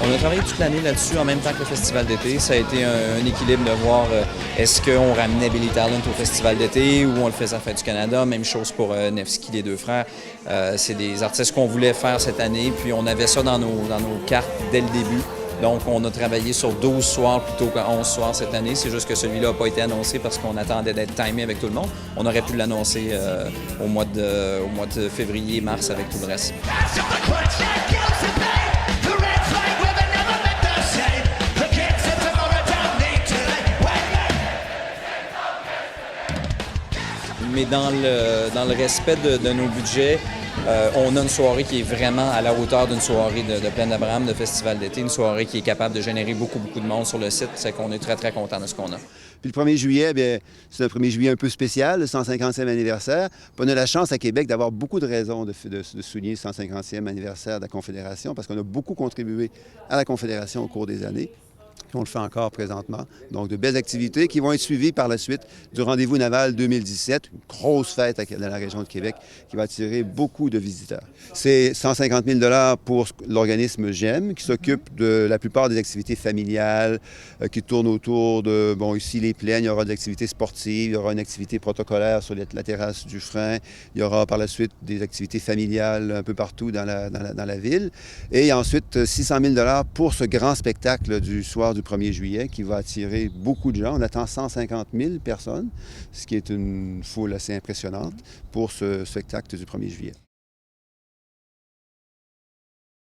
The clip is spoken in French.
On a travaillé toute l'année là-dessus en même temps que le festival d'été. Ça a été un équilibre de voir est-ce qu'on ramenait Billy Talent au festival d'été ou on le faisait à la Fête du Canada. Même chose pour Nevsky, les deux frères. C'est des artistes qu'on voulait faire cette année, puis on avait ça dans nos cartes dès le début. Donc, on a travaillé sur 12 soirs plutôt que 11 soirs cette année. C'est juste que celui-là n'a pas été annoncé parce qu'on attendait d'être timé avec tout le monde. On aurait pu l'annoncer au mois de février, mars avec tout le reste. Mais dans le respect de nos budgets, on a une soirée qui est vraiment à la hauteur d'une soirée de Plaine d'Abraham, de festival d'été, une soirée qui est capable de générer beaucoup de monde sur le site. C'est qu'on est très contents de ce qu'on a. Puis le 1er juillet, bien, c'est un 1er juillet un peu spécial, le 150e anniversaire. Puis on a la chance à Québec d'avoir beaucoup de raisons de souligner le 150e anniversaire de la Confédération parce qu'on a beaucoup contribué à la Confédération au cours des années. Puis on le fait encore présentement. Donc, de belles activités qui vont être suivies par la suite du Rendez-vous naval 2017, une grosse fête dans la région de Québec qui va attirer beaucoup de visiteurs. C'est 150 000 $ pour l'organisme GEM qui s'occupe de la plupart des activités familiales qui tournent autour de, bon, ici, les plaines, il y aura des activités sportives, il y aura une activité protocolaire sur la terrasse du Frein, il y aura par la suite des activités familiales un peu partout dans la ville. Et ensuite, 600 000 $ pour ce grand spectacle du soir du 1er juillet qui va attirer beaucoup de gens. On attend 150 000 personnes, ce qui est une foule assez impressionnante pour ce spectacle du 1er juillet.